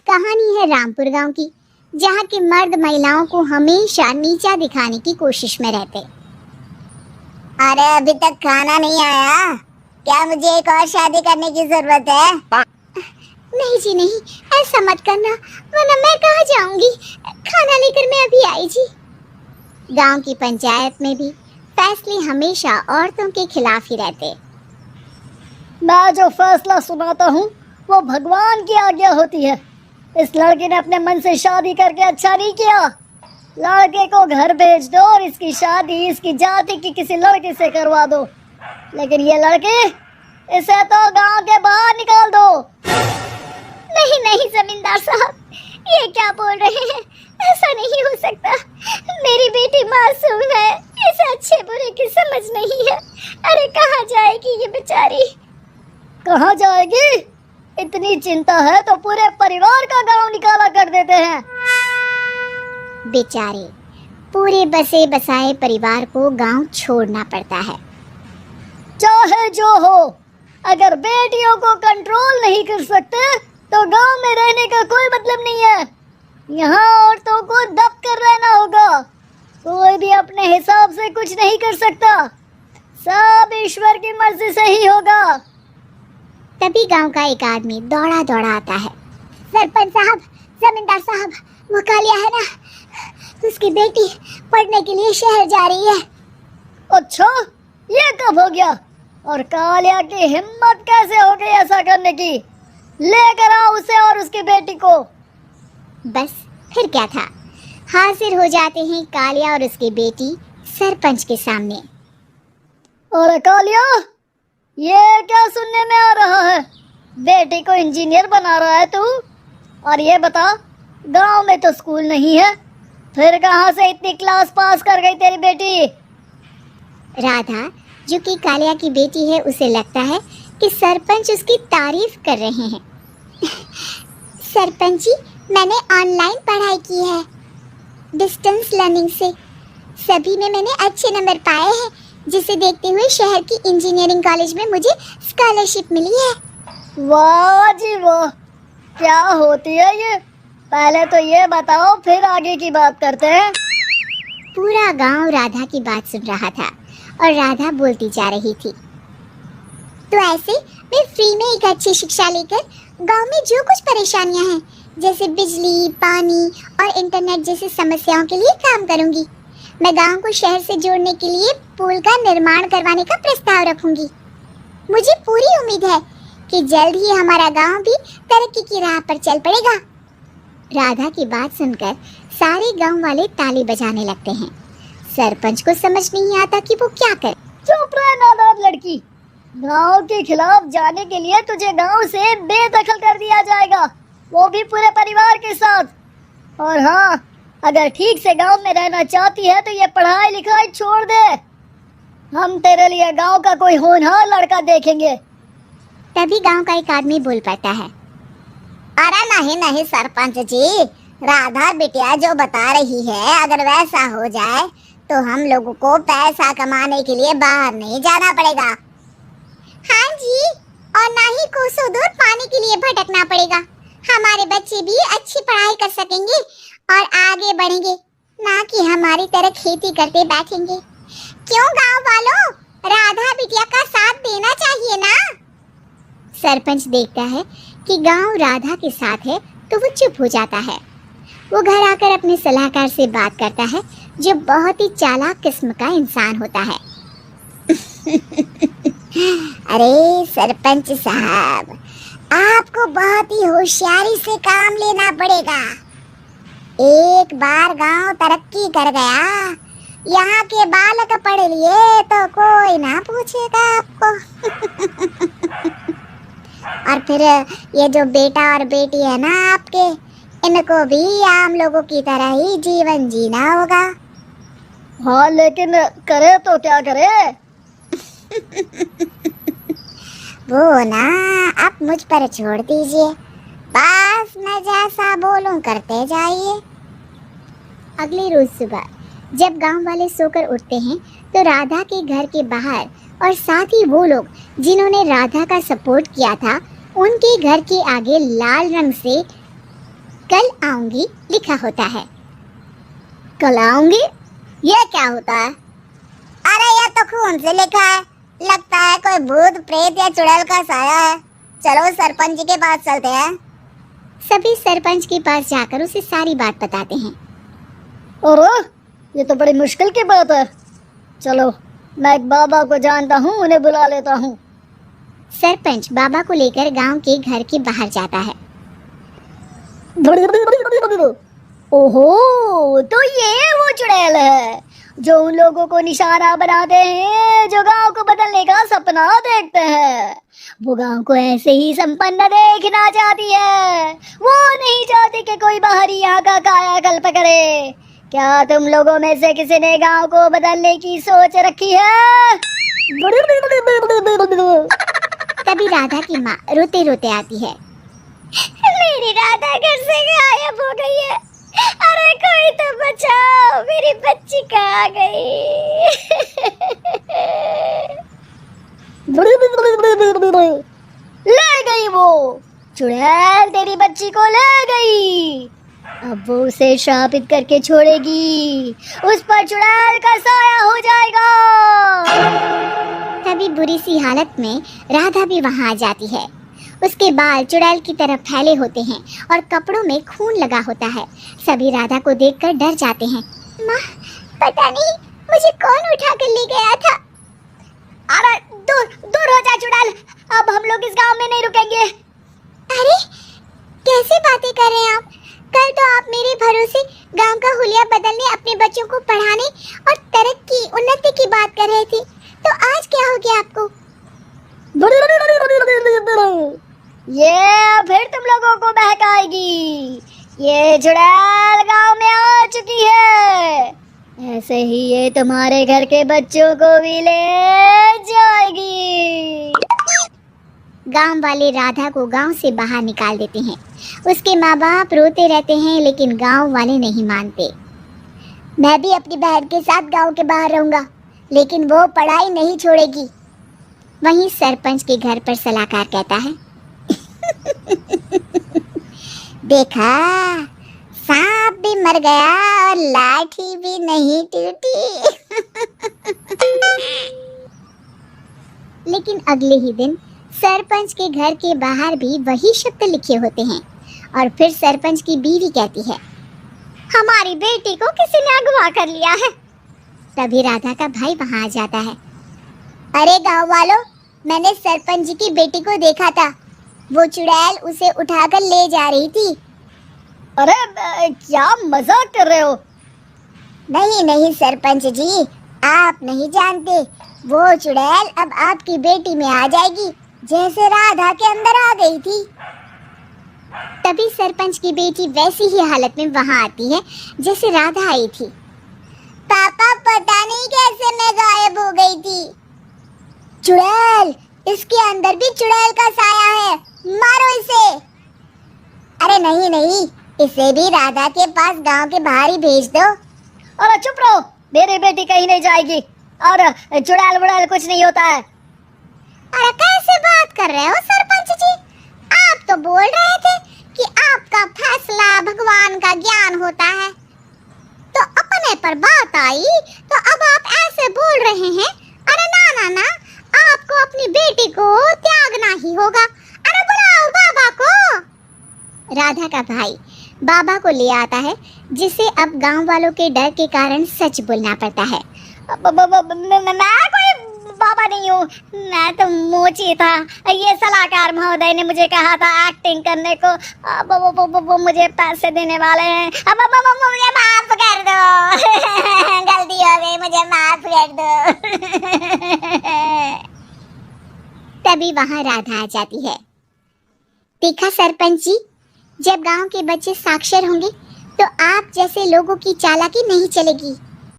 कहानी है रामपुर गांव की, जहां के मर्द महिलाओं को हमेशा नीचा दिखाने की कोशिश में रहते। अरे अभी तक खाना नहीं आया, क्या मुझे एक और शादी करने की जरूरत है? नहीं जी नहीं, ऐसा मत करना, वरना मैं कहाँ जाऊंगी। खाना लेकर मैं अभी आई जी। गांव की पंचायत में भी फैसले हमेशा औरतों के खिलाफ ही रहते। मैं जो फैसला सुनाता हूँ वो भगवान की आज्ञा होती है। इस लड़के ने अपने मन से शादी करके अच्छा नहीं किया। लड़के को घर भेज दो और इसकी शादी इसकी जाति की किसी लड़के से करवा दो, लेकिन ये लड़के, इसे तो गांव के बाहर निकाल दो। नहीं नहीं जमींदार साहब, ये क्या बोल रहे हैं? ऐसा नहीं हो सकता। मेरी बेटी मासूम है, इसे अच्छे बुरे की समझ नहीं है। अरे कहाँ जाएगी ये बेचारी? कहाँ जाएगी? इतनी चिंता है तो पूरे परिवार का गांव निकाला कर देते हैं। बेचारे पूरे बसे बसाए परिवार को गांव छोड़ना पड़ता है। चाहे जो हो, अगर बेटियों को कंट्रोल नहीं कर सकते तो गांव में रहने का कोई मतलब नहीं है। यहाँ औरतों को दब कर रहना होगा। कोई भी अपने हिसाब से कुछ नहीं कर सकता, सब ईश्वर की मर्जी से ही होगा। तभी गांव का एक आदमी दौड़ा दौड़ा आता है। सरपंच साहब, जमींदार साहब, वो कालिया है ना, उसकी बेटी पढ़ने के लिए शहर जा रही है। अच्छा, ये कब हो गया? और कालिया की हिम्मत कैसे हो गई ऐसा करने की? लेकर आओ उसे और उसकी बेटी को। बस फिर क्या था, हाजिर हो जाते हैं कालिया और उसकी बेटी सरपंच के सामने। और कालिया, ये क्या सुनने में आ रहा है? बेटी को इंजीनियर बना रहा है तू? और ये बता, गांव में तो स्कूल नहीं है, फिर कहां से इतनी क्लास पास कर गई तेरी बेटी? राधा, जो कि कालिया की बेटी है, उसे लगता है कि सरपंच उसकी तारीफ कर रहे हैं। सरपंच जी, मैंने ऑनलाइन पढ़ाई की है, डिस्टेंस लर्निंग से। सभी में मैंने अच्छे नंबर पाए हैं, जिसे देखते हुए शहर की इंजीनियरिंग कॉलेज में मुझे स्कॉलरशिप मिली है। वाह जी वाह, क्या होती है ये? पहले तो ये बताओ, फिर आगे की बात करते हैं। पूरा गांव राधा की बात सुन रहा था और राधा बोलती जा रही थी। तो ऐसे मैं फ्री में एक अच्छी शिक्षा लेकर गांव में जो कुछ परेशानियां हैं, जैसे बिजली, पानी और इंटरनेट जैसी समस्याओं के लिए काम करूंगी। मैं गांव को शहर से जोड़ने के लिए पुल का निर्माण करवाने का प्रस्ताव रखूंगी। मुझे पूरी उम्मीद है कि जल्द ही हमारा गांव भी तरक्की की राह पर चल पड़ेगा। राधा की बात सुनकर सारे गांव वाले ताली बजाने लगते हैं। सरपंच को समझ नहीं आता कि वो क्या करे। चुप रह नादान लड़की, गांव के खिलाफ जाने के लिए तुझे गांव से बेदखल कर दिया जाएगा, वो भी पूरे परिवार के साथ। और हाँ, अगर ठीक से गांव में रहना चाहती है तो ये पढ़ाई लिखाई छोड़ दे। हम तेरे लिए गांव का कोई होनहार लड़का देखेंगे। तभी गांव का एक आदमी बोल पड़ता है। अरे नहीं नहीं सरपंच जी, राधा बिटिया जो बता रही है, अगर वैसा हो जाए तो हम लोगों को पैसा कमाने के लिए बाहर नहीं जाना पड़ेगा। हाँ जी, और ना ही कोसों दूर पानी के लिए भटकना पड़ेगा। हमारे बच्चे भी अच्छी पढ़ाई कर सकेंगे और आगे बढ़ेंगे, ना कि हमारी तरह खेती करते बैठेंगे। क्यों गांव वालों, राधा बिटिया का साथ देना चाहिए ना? सरपंच देखता है कि गांव राधा के साथ है तो वो चुप हो जाता है। वो घर आकर अपने सलाहकार से बात करता है, जो बहुत ही चालाक किस्म का इंसान होता है। अरे सरपंच साहब, आपको बहुत ही होशियारी से काम लेना पड़ेगा। एक बार गांव तरक्की कर गया, यहाँ के बालक पढ़ लिए तो कोई ना पूछेगा आपको। और फिर ये जो बेटा और बेटी है ना आपके, इनको भी आम लोगों की तरह ही जीवन जीना होगा। हाँ, लेकिन करे तो क्या करे? वो ना आप मुझ पर छोड़ दीजिए, बस मैं जैसा बोलूं करते जाइए। अगले रोज सुबह जब गांव वाले सोकर उठते हैं तो राधा के घर के बाहर और साथ ही वो लोग जिन्होंने राधा का सपोर्ट किया था, उनके घर के आगे लाल रंग से कल आऊंगी लिखा होता है। कल आऊंगी, ये क्या होता है? अरे ये तो खून से लिखा है, लगता है कोई भूत प्रेत या चुड़ैल का साया है। चलो सरपंच जी के पास चलते हैं। सभी सरपंच के पास जाकर उसे सारी बात बताते हैं। और ये तो बड़ी मुश्किल की बात है। चलो, मैं एक बाबा को जानता हूँ, उन्हें बुला लेता हूँ। सरपंच बाबा को लेकर गांव के घर के बाहर जाता है। ओहो, तो ये वो चुड़ैल है जो उन लोगों को निशाना बनाते हैं जो गांव को बदलने का सपना देखते हैं। वो गांव को ऐसे ही संपन्न देखना चाहती है। वो नहीं चाहती कि कोई बाहरी यहाँ का कायाकल्प करे। क्या तुम लोगों में से किसी ने गांव को बदलने की सोच रखी है? तभी राधा की माँ रोते रोते आती है। मेरी राधा घर से गायब हो गई है। अरे कोई तो बचाओ, मेरी बच्ची कहाँ गई? ले गई वो चुड़ैल, तेरी बच्ची को ले गई। अब वो उसे शापित करके छोड़ेगी, उस पर चुड़ैल का साया हो जाएगा। तभी बुरी सी हालत में राधा भी वहां आ जाती है। उसके बाल चुड़ैल की तरफ फैले होते हैं और कपड़ों में खून लगा होता है। सभी राधा को देखकर डर जाते हैं। माँ, पता नहीं मुझे कौन उठा कर ले गया था। अरे दूर दूर हो जा चुड़ैल, अब हम लोग इस गांव में नहीं रुकेंगे। अरे कैसी बातें कर रहे हैं आप? कल तो आप मेरे भरोसे गांव का हुलिया बदलने, अपने बच्चों को पढ़ाने और तरक्की उन्नति की बात कर रहे थे, तो आज क्या हो गया आपको? ये फिर तुम लोगों को बहकाएगी। ये चुड़ैल गांव में आ चुकी है। ऐसे ही ये तुम्हारे घर के बच्चों को भी ले जाएगी। गांव वाले राधा को गांव से बाहर निकाल देते हैं। उसके माँ बाप रोते रहते हैं, लेकिन गांव वाले नहीं मानते। मैं भी अपनी बहन के साथ गांव के बाहर रहूंगा, लेकिन वो पढ़ाई नहीं छोड़ेगी। वहीं सरपंच के घर पर सलाहकार कहता है, देखा, सांप भी मर गया और लाठी भी नहीं टूटी। लेकिन अगले ही दिन सरपंच के घर के बाहर भी वही शब्द लिखे होते हैं और फिर सरपंच की बीवी कहती है, हमारी बेटी को किसी ने अगवा कर लिया है। तभी राधा का भाई वहां आ जाता है। अरे गांव वालों, मैंने सरपंच जी की बेटी को देखा था। वो चुड़ैल उसे उठाकर ले जा रही थी। अरे क्या मजाक कर रहे हो? नहीं नहीं सरपंच जी, आप नहीं जानते। वो चुड़ैल अब आपकी बेटी में आ जाएगी, जैसे राधा के अंदर आ गई थी। तभी सरपंच की बेटी वैसी ही हालत में वहां आती है जैसे राधा आई थी। पापा, पता नहीं कैसे मैं गायब हो गई थी। चुड़ैल, इसके अंदर भी चुड़ैल का साया है, मारो इसे। अरे नहीं नहीं, इसे भी राधा के पास गांव के बाहर ही भेज दो। अरे चुप रहो, मेरी बेटी कहीं नहीं जाएगी और चुड़ैल वुड़ैल कुछ नहीं होता है। अरे कैसे बात कर रहे हो सरपंच जी? आप तो बोल रहे थे कि आपका फैसला भगवान का ज्ञान होता है, तो अपने पर बात आई तो अब आप ऐसे बोल रहे हैं। अरे ना ना ना, आपको अपनी बेटी को त्यागना ही होगा। अरे बुलाओ बाबा को। राधा का भाई बाबा को ले आता है, जिसे अब गांव वालों के डर के कारण सच बोलना पड़ता है। मैं कोई बाबा नहीं हूँ, मैं तो मोची था। ये सलाहकार महोदय ने मुझे कहा था एक्टिंग करने को। वो मुझे पैसे देने वाले हैं। अब मुझे माफ कर दो। गलती हो गई, मुझे माफ कर दो। तभी वहां राधा आ जाती है। देखा सरपंच जी, जब गांव के बच्चे साक्षर होंगे तो आप जैसे लोगों की चालाकी नहीं चलेगी।